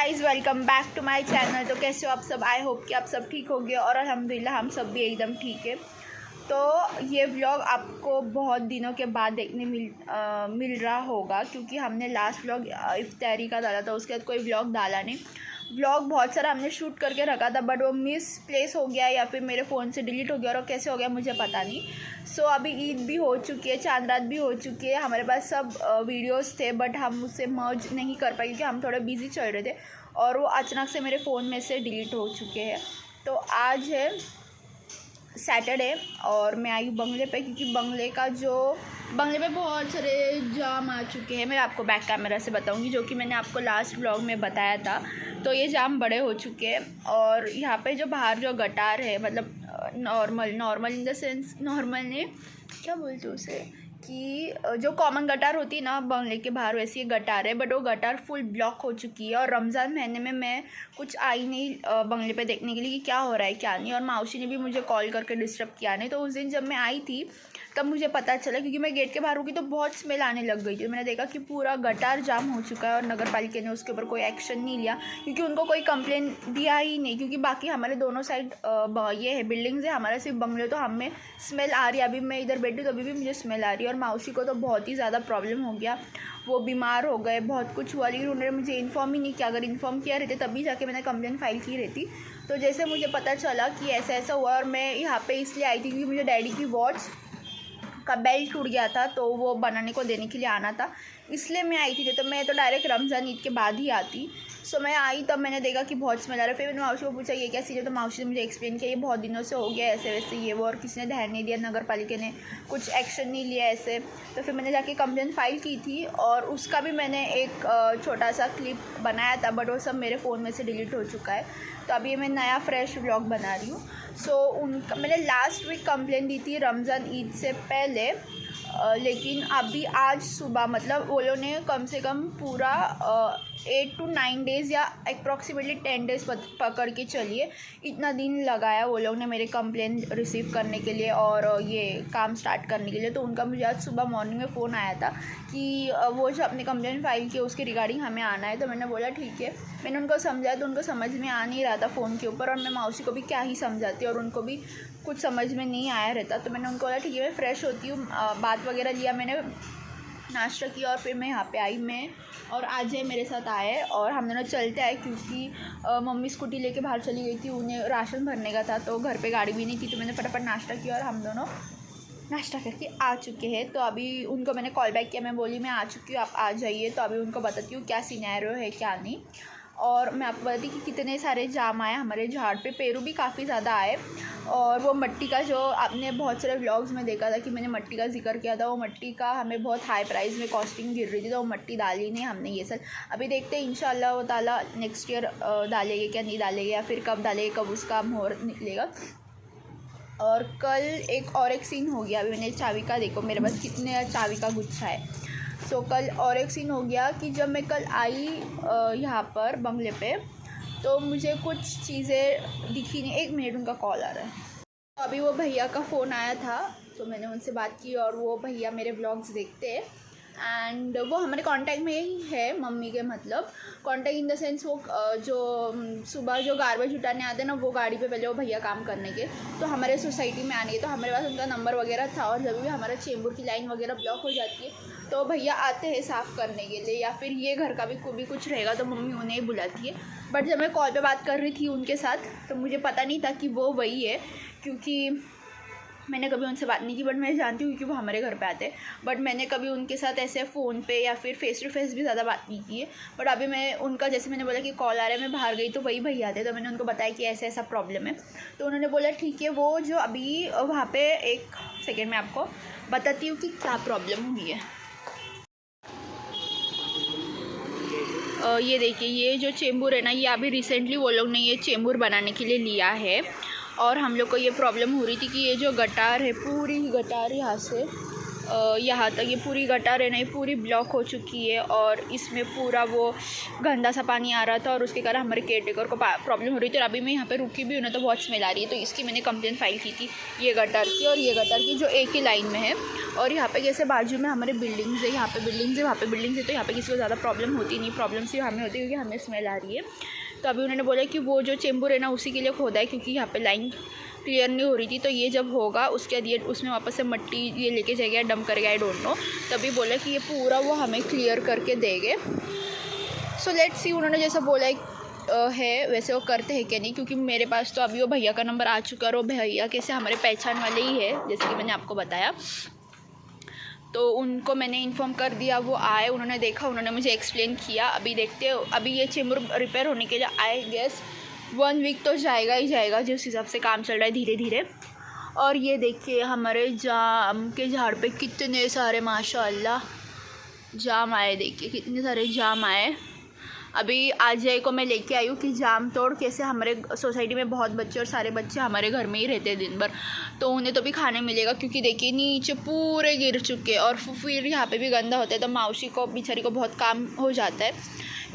Guys, welcome back to my channel. तो कैसे हो आप सब? आई होप कि आप सब ठीक होंगे और अल्हम्दुलिल्लाह हम सब भी एकदम ठीक है। तो ये व्लॉग आपको बहुत दिनों के बाद देखने मिल रहा होगा, क्योंकि हमने लास्ट व्लॉग इफ्तारी का डाला था, उसके बाद कोई व्लॉग डाला नहीं। व्लॉग बहुत सारा हमने शूट करके रखा था, बट वो मिस प्लेस हो गया या फिर मेरे फ़ोन से डिलीट हो गया, और कैसे हो गया मुझे पता नहीं। सो अभी ईद भी हो चुकी है, चांद रात भी हो चुकी है, हमारे पास सब वीडियोस थे, बट हम उससे मर्ज नहीं कर पाए क्योंकि हम थोड़े बिजी चल रहे थे और वो अचानक से मेरे फ़ोन में से डिलीट हो चुके हैं। तो आज है सैटरडे और मैं आई बंगले पे, क्योंकि बंगले पे बहुत सारे जाम आ चुके हैं। मैं आपको बैक कैमरा से बताऊंगी, जो कि मैंने आपको लास्ट व्लॉग में बताया था। तो ये जाम बड़े हो चुके हैं और यहाँ पे जो बाहर जो गटार है, मतलब normal in the sense, normal ने क्या बोलते हैं उसे, कि जो कॉमन गटार होती है ना बंगले के बाहर, वैसी ये गटार है, बट वो गटार फुल ब्लॉक हो चुकी है। और रमज़ान महीने में मैं कुछ आई नहीं बंगले पे देखने के लिए कि क्या हो रहा है क्या नहीं, और माउसी ने भी मुझे कॉल करके डिस्टर्ब किया नहीं। तो उस दिन जब मैं आई थी तब मुझे पता चला, क्योंकि मैं गेट के बाहर रुकी तो बहुत स्मेल आने लग गई थी। मैंने देखा कि पूरा गटार जाम हो चुका है और नगर पालिका ने उसके ऊपर कोई एक्शन नहीं लिया, क्योंकि उनको कोई कंप्लेन दिया ही नहीं। क्योंकि बाकी हमारे दोनों साइड ये है बिल्डिंग्स है, हमारा सिर्फ बंगले, तो हमें स्मेल आ रही है। अभी मैं इधर बैठी तो अभी भी मुझे स्मेल आ रही है। और माउसी को तो बहुत ही ज़्यादा प्रॉब्लम हो गया, वो बीमार हो गए, बहुत कुछ हुआ, लेकिन उन्होंने मुझे इन्फॉर्म ही नहीं किया। अगर इन्फॉर्म किया रहते तभी जाके मैंने कंप्लेन फाइल की रहती। तो जैसे मुझे पता चला कि ऐसा ऐसा हुआ, और मैं यहाँ पे इसलिए आई थी क्योंकि मुझे डैडी की वॉच का बेल्ट टूट गया था, तो वो बनाने को देने के लिए आना था, इसलिए मैं आई थी। तो मैं तो डायरेक्ट रमज़ान ईद के बाद ही आती। सो मैं आई तब मैंने देखा कि बहुत स्मेल आ रहा है। फिर मैंने माउसी को पूछा ये क्या सीन है, तो माउसी ने मुझे एक्सप्लेन किया ये बहुत दिनों से हो गया ऐसे वैसे ये वो, और किसी ने ध्यान नहीं दिया, नगर पालिका ने कुछ एक्शन नहीं लिया ऐसे। तो फिर मैंने जाके कंप्लेन फाइल की थी, और उसका भी मैंने एक छोटा सा क्लिप बनाया था, बट वो सब मेरे फ़ोन में से डिलीट हो चुका है। तो अभी मैं नया फ्रेश व्लॉग बना रही हूँ। सो मैंने लास्ट वीक कंप्लेन दी थी रमज़ान ईद से पहले, लेकिन अभी आज सुबह, मतलब वो लोगों ने कम से कम पूरा 8 to 9 डेज़ या अप्रॉक्सीमेटली 10 डेज़ पकड़ के चलिए, इतना दिन लगाया वो लोग ने मेरे कंप्लेन रिसीव करने के लिए और ये काम स्टार्ट करने के लिए। तो उनका मुझे आज सुबह मॉर्निंग में फ़ोन आया था कि वो जो अपने कंप्लेन फाइल किया उसके रिगार्डिंग हमें आना है। तो मैंने बोला ठीक है। मैंने उनको समझाया तो उनको समझ में आ नहीं रहा था फ़ोन के ऊपर, और मैं माउसी को भी क्या ही समझाती, और उनको भी कुछ समझ में नहीं आया रहता। तो मैंने उनको बोला ठीक है, मैं फ़्रेश होती हूँ, बात वगैरह लिया, मैंने नाश्ता किया, और फिर मैं यहाँ पे आई, मैं और अजय मेरे साथ आए, और हम दोनों चलते आए, क्योंकि मम्मी स्कूटी लेके बाहर चली गई थी, उन्हें राशन भरने का था, तो घर पे गाड़ी भी नहीं थी। तो मैंने फटाफट नाश्ता किया और हम दोनों नाश्ता करके आ चुके हैं। तो अभी उनको मैंने कॉल बैक किया, मैं बोली मैं आ चुकी हूँ, आप आ जाइए। तो अभी उनको बताती हूँ क्या सिनेरियो है क्या नहीं। और मैं आपको बताती कि कितने सारे जाम आए हमारे झाड़ पे, पेरू भी काफ़ी ज़्यादा आए। और वो मट्टी का जो आपने बहुत सारे व्लॉग्स में देखा था कि मैंने मट्टी का जिक्र किया था, वो मट्टी का हमें बहुत हाई प्राइस में कॉस्टिंग गिर रही थी, तो वो मट्टी डाली नहीं हमने ये सब। अभी देखते हैं इंशाल्लाह वो ताला नेक्स्ट ईयर डालेंगे क्या नहीं डालेंगे, या फिर कब डालेंगे, कब उसका मोहर निकलेगा। और कल एक सीन हो गया, अभी मैंने चाबी का देखो मेरे पास कितने चाबी का गुच्छा है। सो कल और एक सीन हो गया कि जब मैं कल आई यहाँ पर बंगले पे, तो मुझे कुछ चीज़ें दिखी नहीं। 1 मिनट, उनका कॉल आ रहा है। तो अभी वो भैया का फ़ोन आया था, तो मैंने उनसे बात की, और वो भैया मेरे व्लॉग्स देखते हैं, एंड वो हमारे कांटेक्ट में ही है मम्मी के, मतलब कांटेक्ट इन द सेंस वो जो सुबह जो गार्बेज उठाने आते हैं ना, वो गाड़ी पे पहले वो भैया काम करने के, तो हमारे सोसाइटी में आने के, तो हमारे पास उनका नंबर वगैरह था। और जब भी हमारा चेंबूर की लाइन वगैरह ब्लॉक हो जाती है तो भैया आते हैं साफ़ करने के लिए, या फिर ये घर का भी कुछ रहेगा तो मम्मी उन्हें ही बुलाती है। बट जब मैं कॉल पे बात कर रही थी उनके साथ, तो मुझे पता नहीं था कि वो वही है, क्योंकि मैंने कभी उनसे बात नहीं की, बट मैं जानती हूँ कि वो हमारे घर पे आते हैं, बट मैंने कभी उनके साथ ऐसे फ़ोन पे या फिर फेस टू फेस भी ज़्यादा बात नहीं की है। बट अभी मैं उनका, जैसे मैंने बोला कि कॉल आ रहा है, मैं बाहर गई तो वही भैया थे, तो मैंने उनको बताया कि ऐसा ऐसा प्रॉब्लम है। तो उन्होंने बोला ठीक है, वो जो अभी वहाँ पे, एक सेकेंड में आपको बताती हूँ कि क्या प्रॉब्लम हुई है। ये देखिए, ये जो चेंबूर है ना, ये अभी रिसेंटली वो लोग ने ये चेंबूर बनाने के लिए लिया है, और हम लोग को ये प्रॉब्लम हो रही थी कि ये जो गटार है, पूरी गटार यहाँ से यहाँ तक ये पूरी गटर है ना, ये पूरी ब्लॉक हो चुकी है और इसमें पूरा वो गंदा सा पानी आ रहा था और उसके कारण हमारे केयरटेकर को प्रॉब्लम हो रही थी। और अभी मैं यहाँ पे रुकी भी हूँ ना तो बहुत स्मेल आ रही है, तो इसकी मैंने कंप्लेंट फाइल की थी, ये गटर की और ये गटर की, जो एक ही लाइन में है। और यहाँ पे जैसे बाजू में हमारे बिल्डिंग्स है, यहाँ पे बिल्डिंग्स है, वहाँ पे बिल्डिंग्स है, तो यहाँ पे किसी को ज़्यादा प्रॉब्लम होती नहीं, प्रॉब्लम सिर्फ हमें होती है क्योंकि हमें स्मेल आ रही है। तो अभी उन्होंने बोला कि वो जो चेंबूर है ना उसी के लिए खोदा है, क्योंकि यहाँ पे लाइन क्लियर नहीं हो रही थी। तो ये जब होगा उसके बाद ये उसमें वापस से मट्टी ये लेके जाएगा, डंप करेगा, आई डोंट नो। तभी बोला कि ये पूरा वो हमें क्लियर करके देंगे। सो लेट्स सी, उन्होंने जैसा बोला है वैसे वो करते हैं क्या नहीं, क्योंकि मेरे पास तो अभी वो भैया का नंबर आ चुका है और वो भैया कैसे हमारे पहचान वाले ही है, जैसे कि मैंने आपको बताया। तो उनको मैंने इन्फॉर्म कर दिया, वो आए, उन्होंने देखा, उन्होंने मुझे एक्सप्लेन किया। अभी देखते हो, अभी ये चेंबूर रिपेयर होने के लिए आई गेस 1 वीक तो जाएगा ही जाएगा, जिस हिसाब से काम चल रहा है धीरे धीरे। और ये देखिए हमारे जाम के झाड़ पे कितने सारे माशाल्लाह जाम आए, देखिए कितने सारे जाम आए। अभी अजय को मैं लेके आई हूँ कि जाम तोड़, कैसे हमारे सोसाइटी में बहुत बच्चे और सारे बच्चे हमारे घर में ही रहते हैं दिन भर, तो उन्हें तो भी खाने मिलेगा, क्योंकि देखिए नीचे पूरे गिर चुके और फिर यहाँ पे भी गंदा होता है, तो मौसी को बेचारी को बहुत काम हो जाता है।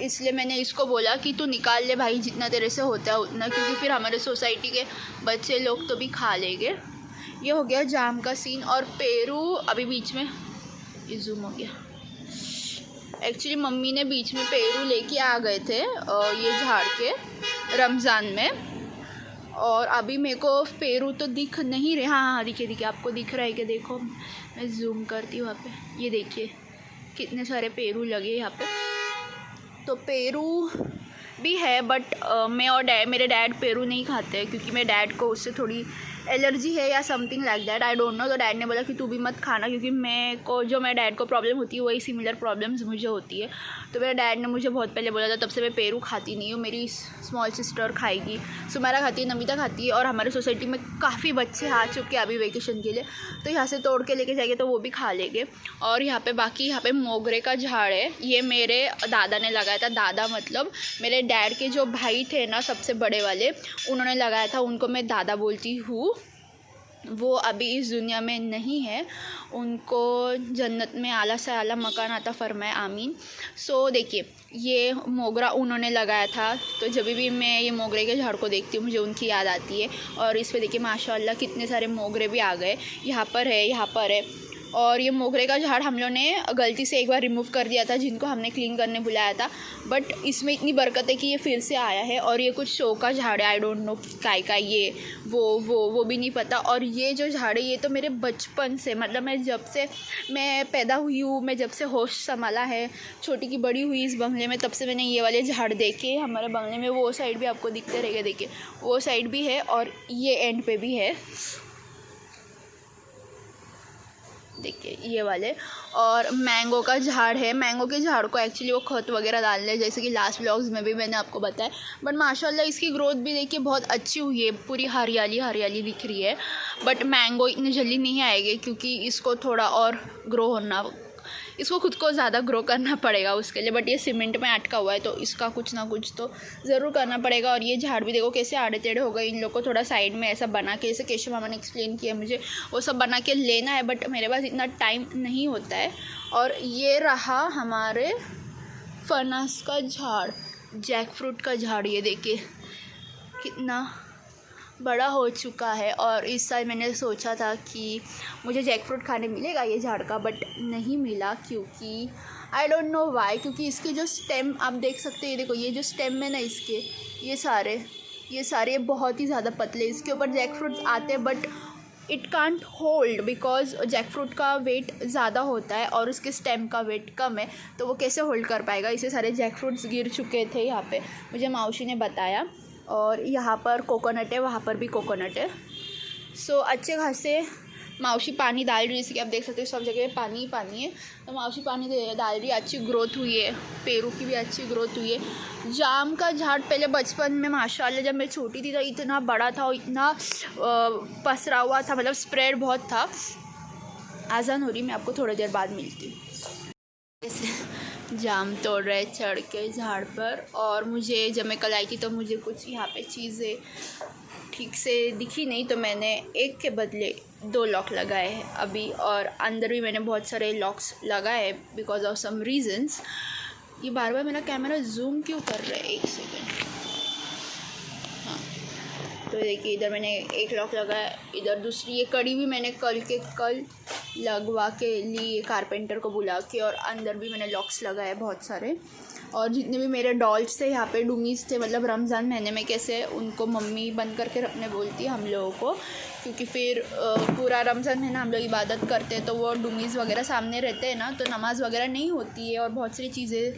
इसलिए मैंने इसको बोला कि तू निकाल ले भाई, जितना तेरे से होता है उतना, क्योंकि फिर हमारे सोसाइटी के बच्चे लोग तो भी खा लेंगे। ये हो गया जाम का सीन। और पेरू अभी बीच में ये जूम हो गया, एक्चुअली मम्मी ने बीच में पेरू लेके आ गए थे ये झाड़ के रमज़ान में, और अभी मेरे को पेरू तो दिख नहीं रहे। हाँ दिखे आपको दिख रहा है कि देखो, मैं जूम करती हूँ वहाँ पे, ये देखिए कितने सारे पेरू लगे यहाँ पे। तो पेरू भी है, बट मैं और मेरे डैड पेरू नहीं खाते हैं, क्योंकि मेरे डैड को उससे थोड़ी एलर्जी है या something like that, I don't know. तो डैड ने बोला कि तू भी मत खाना, क्योंकि मेरे डैड को प्रॉब्लम होती है वही सिमिलर प्रॉब्लम्स मुझे होती है। तो मेरे डैड ने मुझे बहुत पहले बोला था, तब से मैं पेरू खाती नहीं हूँ। मेरी स्मॉल सिस्टर खाएगी, सुमेरा खाती है, नमिता खाती है, और हमारे सोसाइटी में काफ़ी बच्चे आ चुके हैं अभी वेकेशन के लिए, तो यहाँ से तोड़ के लेके जाएंगे तो वो भी खा लेंगे। और यहाँ पे बाकी यहाँ पे मोगरे का झाड़ है, ये मेरे दादा ने लगाया था। दादा मतलब मेरे डैड के जो भाई थे ना सबसे बड़े वाले, उन्होंने लगाया था, उनको मैं दादा बोलती हूँ। वो अभी इस दुनिया में नहीं है, उनको जन्नत में आला से आला मकान आता फरमाए, आमीन। सो देखिए ये मोगरा उन्होंने लगाया था, तो जब भी मैं ये मोगरे के झाड़ को देखती हूँ मुझे उनकी याद आती है। और इस पे देखिए माशाल्लाह कितने सारे मोगरे भी आ गए, यहाँ पर है, यहाँ पर है। और ये मोगरे का झाड़ हम लोगों ने गलती से एक बार रिमूव कर दिया था, जिनको हमने क्लीन करने बुलाया था, बट इसमें इतनी बरकत है कि ये फिर से आया है। और ये कुछ शो का झाड़ है, आई डोंट नो काय का, ये वो भी नहीं पता। और ये जो झाड़ है ये तो मेरे बचपन से, मतलब मैं जब से मैं पैदा हुई हूँ, मैं जब से होश संभाला है, छोटी की बड़ी हुई इस बंगले में, तब से मैंने ये वाले झाड़ देखे हमारे बंगले में। वो साइड भी आपको दिखते रहेगा, देखिए वो साइड भी है और ये एंड पे भी है, देखिए ये वाले। और मैंगो का झाड़ है, मैंगो के झाड़ को एक्चुअली वो खत वगैरह डालने हैं, जैसे कि लास्ट व्लॉग्स में भी मैंने आपको बताया। बट माशाल्लाह इसकी ग्रोथ भी देखिए बहुत अच्छी हुई है, पूरी हरियाली दिख रही है। बट मैंगो इतनी जल्दी नहीं आएगी, क्योंकि इसको थोड़ा और ग्रो होना, इसको खुद को ज़्यादा ग्रो करना पड़ेगा उसके लिए। बट ये सीमेंट में अटका हुआ है, तो इसका कुछ ना कुछ तो ज़रूर करना पड़ेगा। और ये झाड़ भी देखो कैसे आड़े टेढ़े हो गए, इन लोग को थोड़ा साइड में ऐसा बना के, जैसे केशव मामा ने एक्सप्लेन किया मुझे, वो सब बना के लेना है, बट मेरे पास इतना टाइम नहीं होता है। और ये रहा हमारे फनस का झाड़, जैक फ्रूट का झाड़, ये देखिए कितना बड़ा हो चुका है। और इस साल मैंने सोचा था कि मुझे जैक फ्रूट खाने मिलेगा ये झाड़ का, बट नहीं मिला, क्योंकि आई डोंट नो वाई। क्योंकि इसके जो स्टेम आप देख सकते हैं, ये देखो ये जो स्टेम है ना इसके, ये सारे बहुत ही ज़्यादा पतले, इसके ऊपर जैक फ्रूट्स आते हैं, but it can't hold, because jackfruit का वेट ज़्यादा होता है और उसके स्टेम का वेट कम है, तो वो कैसे होल्ड कर पाएगा। इसे सारे जैक फ्रूट्स गिर चुके थे यहाँ पे, मुझे मौसी ने बताया। और यहाँ पर कोकोनट है, वहाँ पर भी कोकोनट है। सो अच्छे खासे मौसी पानी डाल रही है, जैसे कि आप देख सकते हो सब जगह पानी ही पानी है, तो मौसी पानी डाल रही है, अच्छी ग्रोथ हुई है, पेरू की भी अच्छी ग्रोथ हुई है। जाम का झाड़ पहले बचपन में माशाल्लाह जब मैं छोटी थी तो इतना बड़ा था और इतना पसरा हुआ था, मतलब स्प्रेड बहुत था। आज़ान हो रही, मैं आपको थोड़ी देर बाद मिलती हूँ। जैसे जाम तोड़ रहे चढ़ के झाड़ पर। और मुझे जब मैं कल आई थी तो मुझे कुछ यहाँ पे चीज़ें ठीक से दिखी नहीं, तो मैंने एक के बदले 2 लॉक लगाए हैं अभी। और अंदर भी मैंने बहुत सारे लॉक्स लगाए बिकॉज ऑफ सम रीजंस। ये बार बार मेरा कैमरा जूम क्यों कर रहा है, 1 सेकेंड। हाँ, तो देखिए इधर मैंने एक लॉक लगाया, इधर दूसरी ये कड़ी भी मैंने कल लगवा के ली कारपेंटर को बुला के। और अंदर भी मैंने लॉक्स लगाए बहुत सारे। और जितने भी मेरे डॉल्स थे यहाँ पे, डूमीज़ थे, मतलब रमज़ान महीने में कैसे उनको मम्मी बंद करके रखने बोलती है हम लोगों को, क्योंकि फिर पूरा रमज़ान महीना हम लोग इबादत करते हैं तो वो डूमीज़ वगैरह सामने रहते हैं ना, तो नमाज़ वगैरह नहीं होती है और बहुत सारी चीज़ें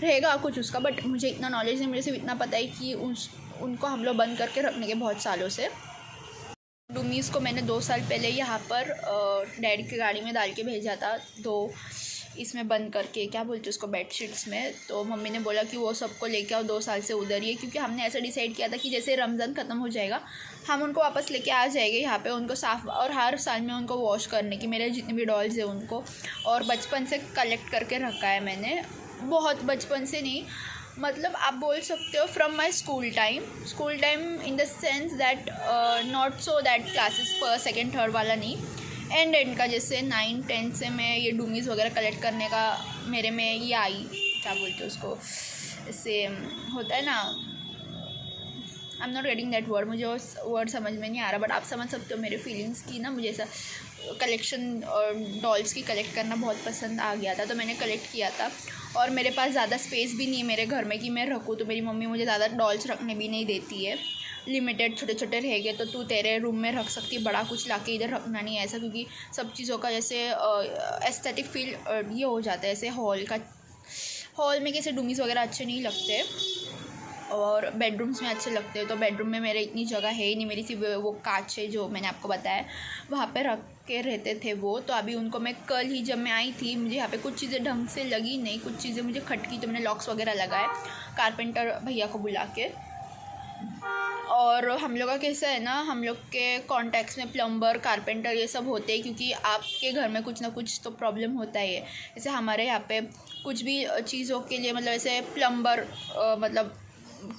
रहेगा कुछ उसका। बट मुझे इतना नॉलेज नहीं, मुझे सिर्फ इतना पता है कि उनको हम लोग बंद करके रखने के बहुत सालों से। डूमीज़ को मैंने 2 साल पहले यहाँ पर डैडी की गाड़ी में डाल के भेजा था, तो इसमें बंद करके, क्या बोलते हैं उसको, बेडशीट्स में। तो मम्मी ने बोला कि वो सबको लेके आओ, 2 साल से उधर ही है, क्योंकि हमने ऐसा डिसाइड किया था कि जैसे रमज़ान ख़त्म हो जाएगा हम उनको वापस लेके आ जाएंगे यहाँ पे, उनको साफ़ और हर साल में उनको वॉश करने की, मेरे जितने भी डॉल्स हैं उनको। और बचपन से कलेक्ट करके रखा है मैंने, बहुत बचपन से नहीं, मतलब आप बोल सकते हो from my school time in the sense that not so that classes 1st 2nd 3rd वाला नहीं, एंड का, जैसे 9th 10th से मैं ये डूमीज़ वगैरह कलेक्ट करने का मेरे में ये आई, क्या बोलते हैं उसको, इससे होता है ना, I am not getting that word, मुझे वो वर्ड समझ में नहीं आ रहा, बट आप समझ सकते हो मेरे फीलिंग्स की ना। मुझे ऐसा कलेक्शन और डॉल्स की कलेक्ट करना बहुत पसंद आ गया था, तो मैंने कलेक्ट किया था। और मेरे पास ज़्यादा स्पेस भी नहीं है मेरे घर में कि मैं रखूँ, तो मेरी मम्मी मुझे ज़्यादा डॉल्स रखने भी नहीं देती है, लिमिटेड छोटे छोटे रहेंगे तो तू तेरे रूम में रख सकती है, बड़ा कुछ लाके इधर रखना नहीं है ऐसा, क्योंकि सब चीज़ों का जैसे एस्थेटिक फील ये हो जाता है, ऐसे हॉल में कैसे डूमीज़ वगैरह अच्छे नहीं लगते और बेडरूम्स में अच्छे लगते हैं। तो बेडरूम में मेरे इतनी जगह है ही नहीं, मेरी सिर्फ वो कांच है जो मैंने आपको बताया, वहाँ पे रख के रहते थे वो। तो अभी उनको मैं कल ही जब मैं आई थी, मुझे यहाँ पे कुछ चीज़ें ढंग से लगी नहीं, कुछ चीज़ें मुझे खटकी, तो मैंने लॉक्स वगैरह लगाए कारपेंटर भैया को बुला के। और हम लोग का कैसा है ना, हम लोग के कॉन्टैक्ट्स में प्लम्बर, कारपेंटर ये सब होते हैं, क्योंकि आपके घर में कुछ ना कुछ तो प्रॉब्लम होता ही है। जैसे हमारे यहाँ पे कुछ भी चीज़ों के लिए, मतलब ऐसे प्लम्बर, मतलब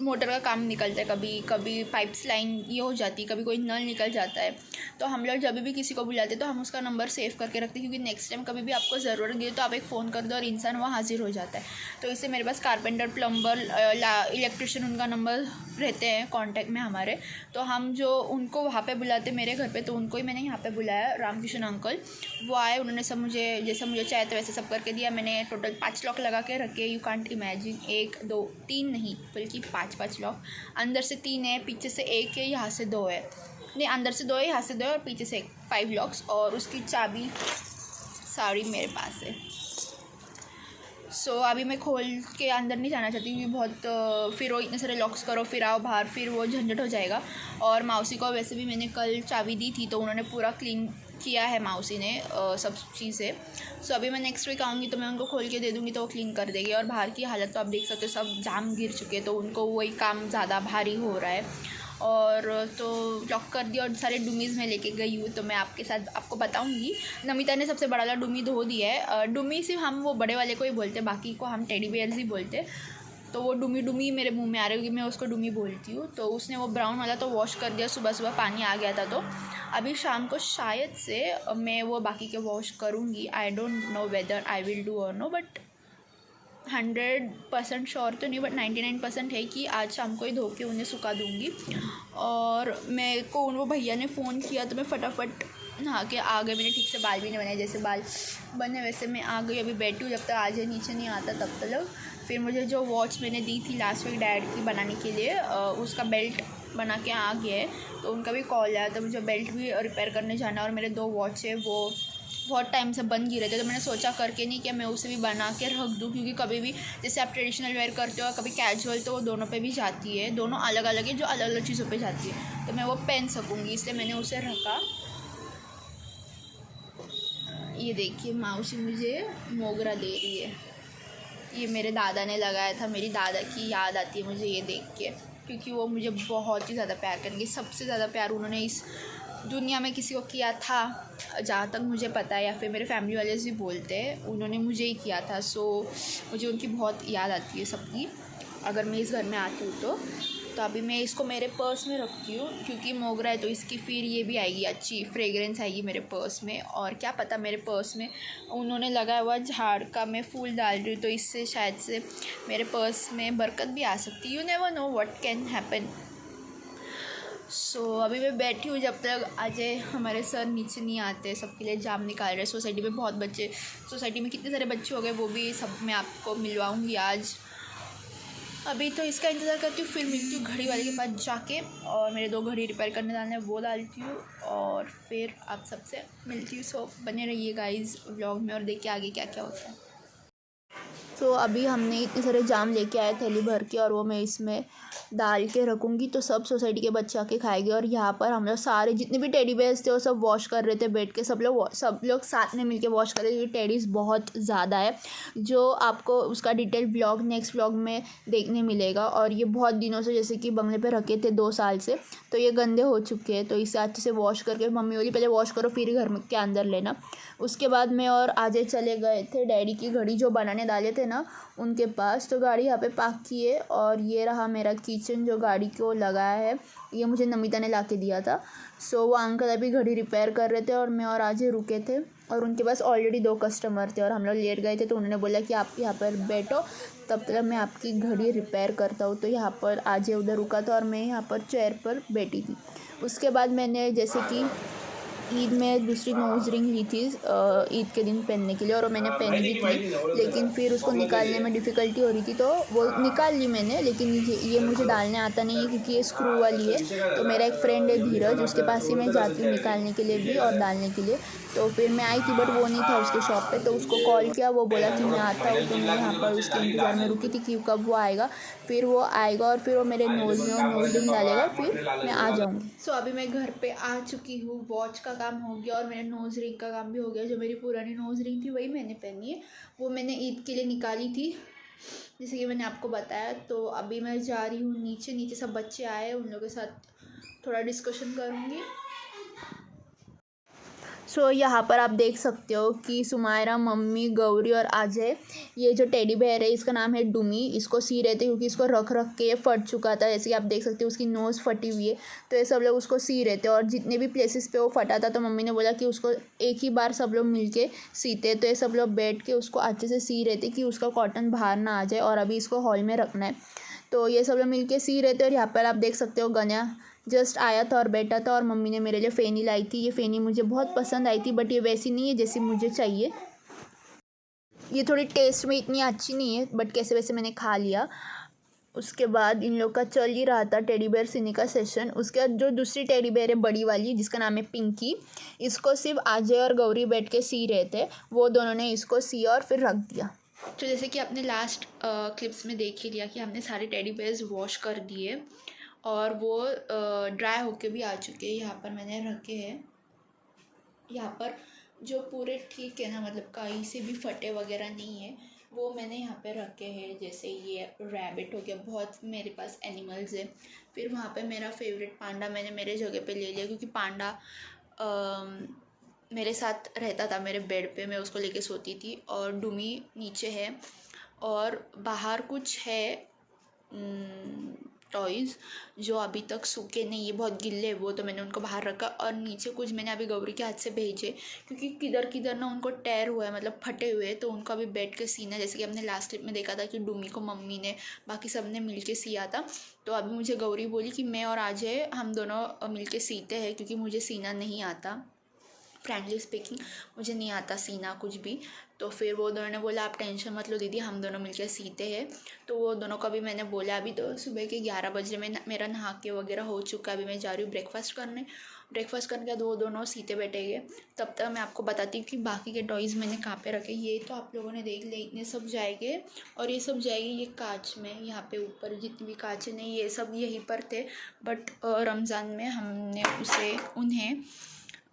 मोटर का काम निकलता है, कभी कभी पाइप्स लाइन ये हो जाती है, कभी कोई नल निकल जाता है, तो हम लोग जब भी किसी को बुलाते हैं तो हम उसका नंबर सेव करके रखते हैं, क्योंकि नेक्स्ट टाइम कभी भी आपको ज़रूरत गिरे तो आप एक फ़ोन कर दो और इंसान वहाँ हाजिर हो जाता है। तो इससे मेरे पास कारपेंटर, प्लम्बर, इलेक्ट्रिशियन, उनका नंबर रहते हैं कॉन्टैक्ट में हमारे। तो हम जो उनको वहाँ पे बुलाते मेरे घर पे, तो उनको ही मैंने यहाँ पे बुलाया, रामकिशन अंकल वो आए, उन्होंने सब मुझे जैसा मुझे चाहिए था वैसे सब करके दिया। मैंने टोटल 5 लॉक लगा के रखे, यू कांट इमेजिन, 1 2 3 नहीं बल्कि 5 लॉक। अंदर से 3 है, पीछे से 1 है, यहाँ से 2 है, नहीं अंदर से 2 है, यहाँ से 2 है और पीछे से 1, 5 लॉक्स। और उसकी चाबी सारी मेरे पास है। अभी मैं खोल के अंदर नहीं जाना चाहती, क्योंकि बहुत फिर वो इतने सारे लॉक्स करो, फिर आओ बाहर, फिर वो झंझट हो जाएगा। और मौसी को वैसे भी मैंने कल चाबी दी थी, तो उन्होंने पूरा क्लीन किया है मौसी ने सब चीज़ें। अभी मैं नेक्स्ट वीक आऊँगी तो मैं उनको खोल के दे दूँगी, तो वो क्लीन कर देगी। और बाहर की हालत तो आप देख सकते हो, सब जाम गिर चुके हैं, तो उनको वही काम ज़्यादा भारी हो रहा है। और तो लॉक कर दिया और सारे डूमीज़ में लेके गई हूँ, तो मैं आपके साथ आपको बताऊँगी। नमिता ने सबसे बड़ा वाला डूमी धो दिया है। डूमी सिर्फ हम वो बड़े वाले को ही बोलते हैं, बाकी को हम टेडी बेयर्स ही बोलते हैं। तो वो डूमी मेरे मुंह में आ रही होगी, मैं उसको डूमी बोलती हूँ। तो उसने वो ब्राउन वाला तो वॉश कर दिया, सुबह पानी आ गया था, तो अभी शाम को शायद से मैं वो बाकी के वॉश करूँगी। I don't know whether I will do और नो, बट 100% श्योर तो नहीं, बट 99% है कि आज शाम को ही धो के उन्हें सुखा दूँगी। और मेरे को वो भैया ने फ़ोन किया तो मैं फटाफट नहा के आ गई। मैंने ठीक से बाल भी नहीं बनाए, जैसे बाल बने वैसे मैं आ गई। अभी बैठी हूँ, जब तक आज नीचे नहीं आता तब तक। फिर मुझे जो वॉच मैंने दी थी लास्ट वीक डैड की बनाने के लिए, उसका बेल्ट बना के आ गया है, तो उनका भी कॉल आया, तो मुझे बेल्ट भी रिपेयर करने जाना है। और मेरे 2 वॉच है वो बहुत टाइम से बन गिरे थे, तो मैंने सोचा करके नहीं कि मैं उसे भी बना के रख दूँ, क्योंकि कभी भी जैसे आप ट्रेडिशनल वेयर करते हो, कभी कैजुअल, तो वो दोनों पे भी जाती है, दोनों अलग अलग है जो अलग अलग चीज़ों पे जाती है, तो मैं वो पहन सकूँगी, इसलिए मैंने उसे रखा। ये देखिए मौसी मुझे मोगरा दे रही है, ये मेरे दादा ने लगाया था, मेरी दादा की याद आती है मुझे ये देख के, क्योंकि वो मुझे बहुत ही ज़्यादा प्यार करेंगे। सबसे ज़्यादा प्यार उन्होंने इस दुनिया में किसी को किया था, जहाँ तक मुझे पता है, या फिर मेरे फैमिली वाले भी बोलते हैं उन्होंने मुझे ही किया था। सो मुझे उनकी बहुत याद आती है सबकी, अगर मैं इस घर में आती हूँ तो अभी मैं इसको मेरे पर्स में रखती हूँ क्योंकि मोगरा है तो इसकी फिर ये भी आएगी, अच्छी फ्रेगरेंस आएगी मेरे पर्स में। और क्या पता मेरे पर्स में उन्होंने लगाया हुआ झाड़ का मैं फूल डाल रही हूँ तो इससे शायद से मेरे पर्स में बरकत भी आ सकती है। You never know what can happen. So अभी मैं बैठी हूँ जब तक अजय हमारे सर नीचे नहीं आते, सबके लिए जाम निकाल रहे। सोसाइटी में बहुत बच्चे, सोसाइटी में कितने सारे बच्चे हो गए, वो भी सब मैं आपको मिलवाऊँगी आज। अभी तो इसका इंतज़ार करती हूँ, फिर मिलती हूँ घड़ी वाले के पास जाके, और मेरे 2 घड़ी रिपेयर करने डालने वो डालती हूँ और फिर आप सबसे मिलती हूँ। सो बने रहिए गाइस व्लॉग में और देखिए आगे क्या क्या होता है। तो अभी हमने इतने सारे जाम लेके आए थैली भर के, और वो मैं इसमें डाल के रखूँगी तो सब सोसाइटी के बच्चे आके खाएंगे। और यहाँ पर हम लोग सारे जितने भी टेडी बेयर्स थे वो सब वॉश कर रहे थे बैठ के, सब लोग साथ में मिलके वॉश कर रहे थे क्योंकि टेडीज़ बहुत ज़्यादा है, जो आपको उसका डिटेल ब्लॉग नेक्स्ट ब्लॉग में देखने मिलेगा। और ये बहुत दिनों से जैसे कि बंगले पे रखे थे 2 साल से, तो ये गंदे हो चुके हैं, तो इसे अच्छे से वॉश करके मम्मी बोली पहले वॉश करो फिर घर के अंदर लेना। उसके बाद मैं और अजय चले गए थे डैडी की घड़ी जो बनाने डाले थे ना उनके पास, तो गाड़ी यहाँ पे पार्क की है। और ये रहा मेरा किचन जो गाड़ी को लगाया है, ये मुझे नमिता ने ला के दिया था। सो वो अंकल अभी घड़ी रिपेयर कर रहे थे और मैं और अजय रुके थे, और उनके पास ऑलरेडी 2 कस्टमर थे और हम लोग लेट गए थे, तो उन्होंने बोला कि आप यहाँ पर बैठो तब तक मैं आपकी घड़ी रिपेयर करता हूँ। तो यहाँ पर अजय उधर रुका था और मैं यहाँ पर चेयर पर बैठी थी। उसके बाद मैंने जैसे कि ईद में दूसरी नोज़ रिंग ली थी ईद के दिन पहनने के लिए, और मैंने पहनी भी थी, लेकिन फिर उसको निकालने में डिफ़िकल्टी हो रही थी तो वो निकाल ली मैंने। लेकिन ये मुझे डालने आता नहीं है क्योंकि ये स्क्रू वाली है। तो मेरा एक फ्रेंड है धीरज, उसके पास ही मैं जाती हूँ निकालने के लिए भी और डालने के लिए। तो फिर मैं आई थी बट वो नहीं था उसके शॉप पे, तो उसको कॉल किया, वो बोला कि मैं आता हूँ। तो मैं यहाँ पर उसके इंतज़ार में रुकी थी कि कब वो आएगा, फिर वो आएगा और फिर वो मेरे नोज़ में नोज़ रिंग डालेगा, फिर मैं आ जाऊँगी। सो अभी मैं घर पे आ चुकी हूँ, वॉच का काम हो गया और मेरे नोज़ रिंग का काम भी हो गया। जो मेरी पुरानी नोज़ रिंग थी वही मैंने पहनी है, वो मैंने ईद के लिए निकाली थी जैसे कि मैंने आपको बताया। तो अभी मैं जा रही हूँ नीचे सब बच्चे आए, उन लोगों के साथ थोड़ा डिस्कशन करूँगी। सो यहाँ पर आप देख सकते हो कि सुमायरा, मम्मी, गौरी और अजय, ये जो टेडी बेयर है इसका नाम है डूमी, इसको सी रहे थे क्योंकि इसको रख के ये फट चुका था। जैसे कि आप देख सकते हो उसकी नोज़ फटी हुई है, तो ये सब लोग उसको सी रहे थे। और जितने भी प्लेसेस पे वो फटा था तो मम्मी ने बोला कि उसको एक ही बार सब लोग मिल के सीते, तो ये सब लोग बैठ के उसको अच्छे से सी रहे थे कि उसका कॉटन बाहर ना आ जाए। और अभी इसको हॉल में रखना है, तो ये सब लोग मिल के सी रहे थे। और यहाँ पर आप देख सकते हो गन्या जस्ट आया था और बैठा था, और मम्मी ने मेरे लिए फ़ेनी लाई थी। ये फ़ेनी मुझे बहुत पसंद आई थी बट ये वैसी नहीं है जैसी मुझे चाहिए, ये थोड़ी टेस्ट में इतनी अच्छी नहीं है, बट कैसे वैसे मैंने खा लिया। उसके बाद इन लोग का चल ही रहा था टेडी बेयर सीने का सेशन। उसके बाद जो दूसरी टेडी बेयर है बड़ी वाली जिसका नाम है पिंकी, इसको सिर्फ अजय और गौरी बैठ के सी रहे थे, वो दोनों ने इसको सिया और फिर रख दिया। तो जैसे कि आपने लास्ट क्लिप्स में देख ही लिया कि हमने सारे टेडी बेयर्स वॉश कर दिए और वो ड्राई होके भी आ चुके हैं। यहाँ पर मैंने रखे हैं, यहाँ पर जो पूरे ठीक है ना, मतलब कहीं से भी फटे वगैरह नहीं है, वो मैंने यहाँ पे रखे हैं। जैसे ये रैबिट हो गया, बहुत मेरे पास एनिमल्स है। फिर वहाँ पे मेरा फेवरेट पांडा मैंने मेरे जगह पे ले लिया क्योंकि पांडा मेरे साथ रहता था मेरे बेड पे, मैं उसको लेके सोती थी। और डूमी नीचे है, और बाहर कुछ है टॉयज़ जो अभी तक सूखे नहीं है, बहुत गिल्ले है वो, तो मैंने उनको बाहर रखा। और नीचे कुछ मैंने अभी गौरी के हाथ से भेजे क्योंकि किधर किधर ना उनको टैर हुआ है, मतलब फटे हुए हैं, तो उनको अभी बैठ के सीना। जैसे कि हमने लास्ट क्लिप में देखा था कि डूमी को मम्मी ने बाकी सब ने मिल के सिया था, तो अभी मुझे गौरी बोली कि मैं और अजय हम दोनों मिल के सीते हैं क्योंकि मुझे सीना नहीं आता, फ्रेंकली स्पीकिंग मुझे नहीं आता सीना कुछ भी। तो फिर वो दोनों ने बोला आप टेंशन मत लो दीदी, हम दोनों मिलकर सीते हैं। तो वो दोनों को भी मैंने बोला। अभी तो सुबह के 11 बजे में मेरा नहा के वगैरह हो चुका है, अभी मैं जा रही हूँ ब्रेकफास्ट करने के बाद वो दोनों सीते बैठेंगे। तब तक मैं आपको बताती हूँ कि बाकी के टॉयज़ मैंने कहाँ पे रखे। ये तो आप लोगों ने देख लिया, इतने सब जाएंगे, और ये सब जाएंगे ये कांच में, यहाँ पे ऊपर जितनी भी कांच नहीं, ये सब यहीं पर थे। बट रमज़ान में हमने उन्हें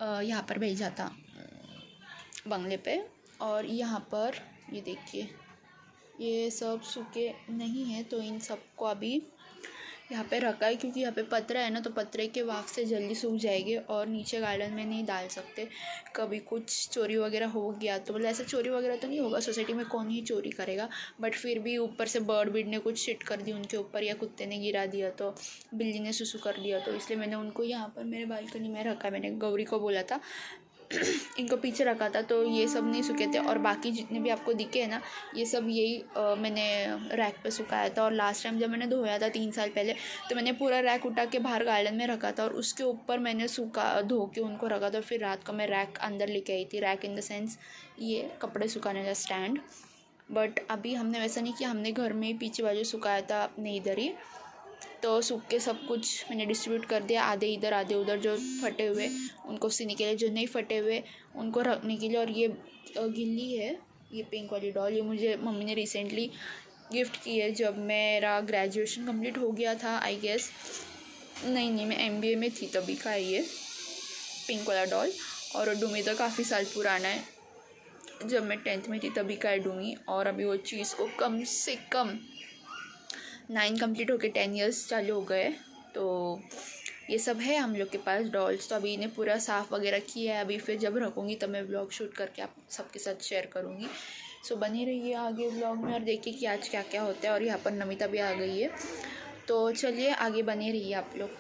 यहाँ पर भेजा था बंगले पे। और यहाँ पर ये देखिए ये सब सूखे नहीं है, तो इन सब को अभी यहाँ पे रखा है क्योंकि यहाँ पे पतरा है ना, तो पतरे के वाफ से जल्दी सूख जाएंगे और नीचे गार्डन में नहीं डाल सकते। कभी कुछ चोरी वगैरह हो गया तो मतलब ऐसा चोरी वगैरह तो नहीं होगा, सोसाइटी में कौन ही चोरी करेगा, बट फिर भी ऊपर से बर्ड बिड ने कुछ शिट कर दी उनके ऊपर या कुत्ते ने गिरा दिया तो बिल्ली ने सुसु कर दिया, तो इसलिए मैंने उनको यहाँ पर मेरे बालकनी में रखा है। मैंने गौरी को बोला था इनको पीछे रखा था, तो ये सब नहीं सूखे थे। और बाकी जितने भी आपको दिखे हैं ना, ये सब यही मैंने रैक पे सुखाया था। और लास्ट टाइम जब मैंने धोया था 3 साल पहले, तो मैंने पूरा रैक उठा के बाहर गार्डन में रखा था और उसके ऊपर मैंने धो के उनको रखा था। फिर रात को मैं रैक अंदर लेके आई थी, रैक इन द सेंस ये कपड़े सुखाने का स्टैंड। बट अभी हमने वैसा नहीं किया, हमने घर में ही पीछे बाजू सुखाया था अपने इधर ही, तो सूख के सब कुछ मैंने डिस्ट्रीब्यूट कर दिया, आधे इधर आधे उधर, जो फटे हुए उनको सीने के लिए, जो नहीं फटे हुए उनको रखने के लिए। और ये गिल्ली है, ये पिंक वाली डॉल, ये मुझे मम्मी ने रिसेंटली गिफ्ट की है जब मेरा ग्रेजुएशन कंप्लीट हो गया था आई गेस, नहीं मैं MBA में थी तभी का है ये पिंक वाला डॉल। और डूमी तो काफ़ी साल पुराना है, जब मैं 10th में थी तभी का है डूमी। और अभी वो चीज़ को कम से कम 9 कंप्लीट होके 10 इयर्स चालू हो गए। तो ये सब है हम लोग के पास डॉल्स। तो अभी इन्हें पूरा साफ़ वगैरह किया है, अभी फिर जब रखूँगी तब मैं व्लॉग शूट करके आप सबके साथ शेयर करूँगी। सो बनी रहिए आगे व्लॉग में और देखिए कि आज क्या क्या होता है। और यहाँ पर नमिता भी आ गई है, तो चलिए आगे बने रहिए आप लोग।